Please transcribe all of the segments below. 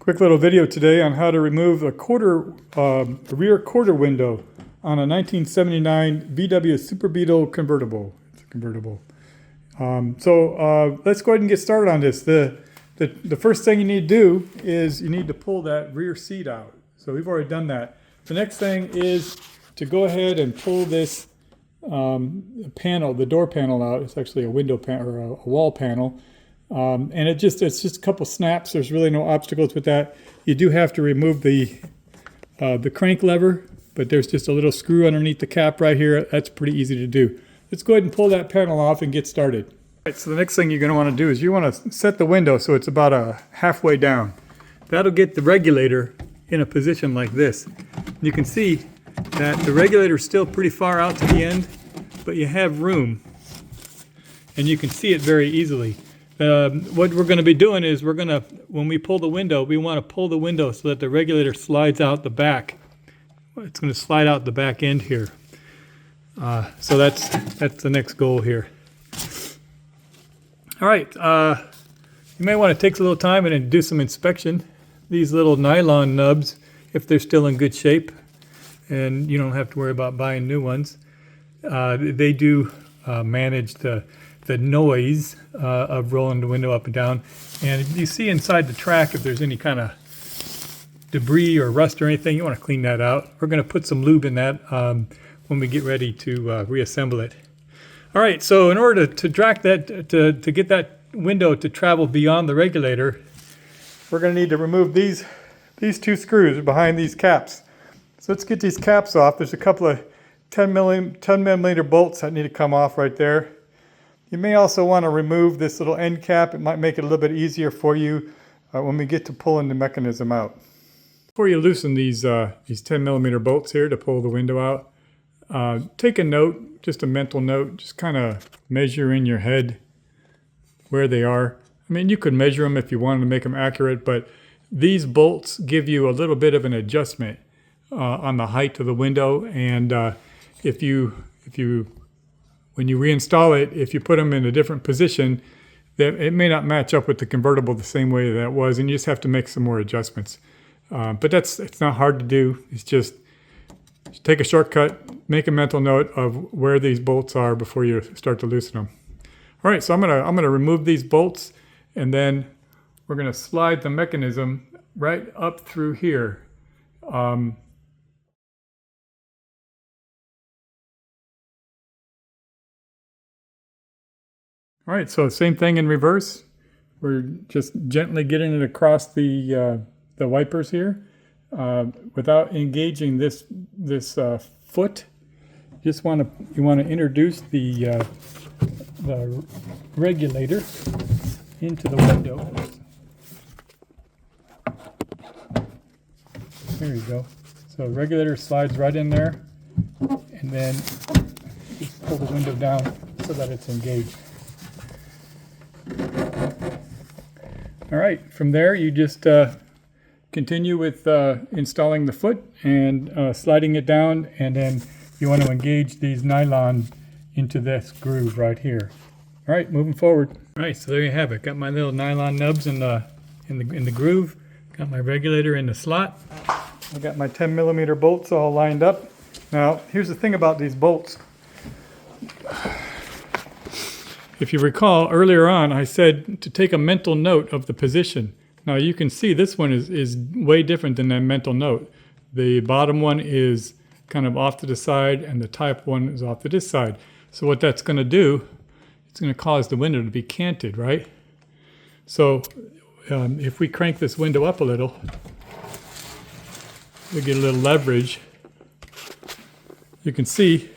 Quick little video today on how to remove a rear quarter window on a 1979 VW Super Beetle convertible. It's a convertible. Let's go ahead and get started on this. The first thing you need to do is you need to pull that rear seat out. So we've already done that. The next thing is to go ahead and pull this panel, the door panel out. It's actually a window panel or a wall panel. And it's just a couple snaps. There's really no obstacles with that. You do have to remove the crank lever, but there's just a little screw underneath the cap right here. That's pretty easy to do. Let's go ahead and pull that panel off and get started. All right, so the next thing you're going to want to do is you want to set the window so it's about halfway down. That'll get the regulator in a position like this. You can see that the regulator is still pretty far out to the end, but you have room, and you can see it very easily. What we're going to be doing is when we pull the window, we want to pull the window so that the regulator slides out the back. It's going to slide out the back end here. So that's the next goal here. All right, you may want to take a little time and then do some inspection. These little nylon nubs, if they're still in good shape, and you don't have to worry about buying new ones, they do manage the noise of rolling the window up and down. And you see inside the track if there's any kind of debris or rust or anything, you want to clean that out. We're going to put some lube in that when we get ready to reassemble it. All right, so in order to track that, to get that window to travel beyond the regulator, we're going to need to remove these two screws behind these caps. So let's get these caps off. There's a couple of 10 millimeter bolts that need to come off right there. You may also want to remove this little end cap. It might make it a little bit easier for you when we get to pulling the mechanism out. Before you loosen these 10 millimeter bolts here to pull the window out, take a note, just a mental note, just kind of measure in your head where they are. I mean, you could measure them if you wanted to make them accurate, but these bolts give you a little bit of an adjustment on the height of the window, and when you reinstall it, if you put them in a different position, it may not match up with the convertible the same way that it was, and you just have to make some more adjustments. But it's not hard to do. It's just take a shortcut, make a mental note of where these bolts are before you start to loosen them. All right, so I'm gonna remove these bolts, and then we're gonna slide the mechanism right up through here. All right, so same thing in reverse. We're just gently getting it across the wipers here without engaging this foot. You want to introduce the regulator into the window. There you go. So regulator slides right in there, and then just pull the window down so that it's engaged. All right, from there you just continue with installing the foot and sliding it down, and then you want to engage these nylon into this groove right here. All right, moving forward. All right, so there you have it. Got my little nylon nubs in the groove. Got my regulator in the slot. I got my 10 millimeter bolts all lined up. Now, here's the thing about these bolts. If you recall, earlier on I said to take a mental note of the position. Now you can see this one is way different than that mental note. The bottom one is kind of off to the side, and the top one is off to this side. So what that's going to do, it's going to cause the window to be canted, right? So if we crank this window up a little, we get a little leverage. You can see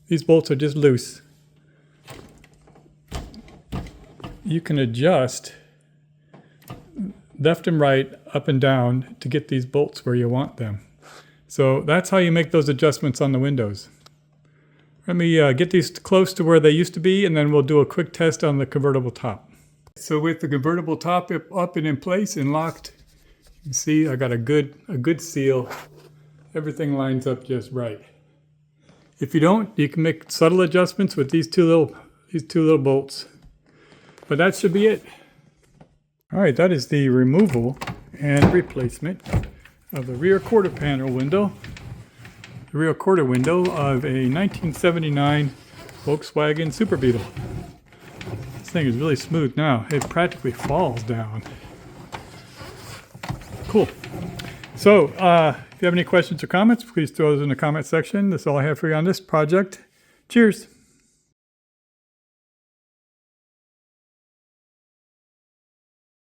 these bolts are just loose. You can adjust left and right, up and down to get these bolts where you want them. So that's how you make those adjustments on the windows. Let me get these close to where they used to be, and then we'll do a quick test on the convertible top. So with the convertible top up and in place and locked, you can see I got a good seal. Everything lines up just right. If you don't, you can make subtle adjustments with these two little bolts. But that should be it. All right, that is the removal and replacement of the rear quarter panel window. The rear quarter window of a 1979 Volkswagen Super Beetle. This thing is really smooth now. It practically falls down. Cool. So, if you have any questions or comments, please throw those in the comment section. That's all I have for you on this project. Cheers.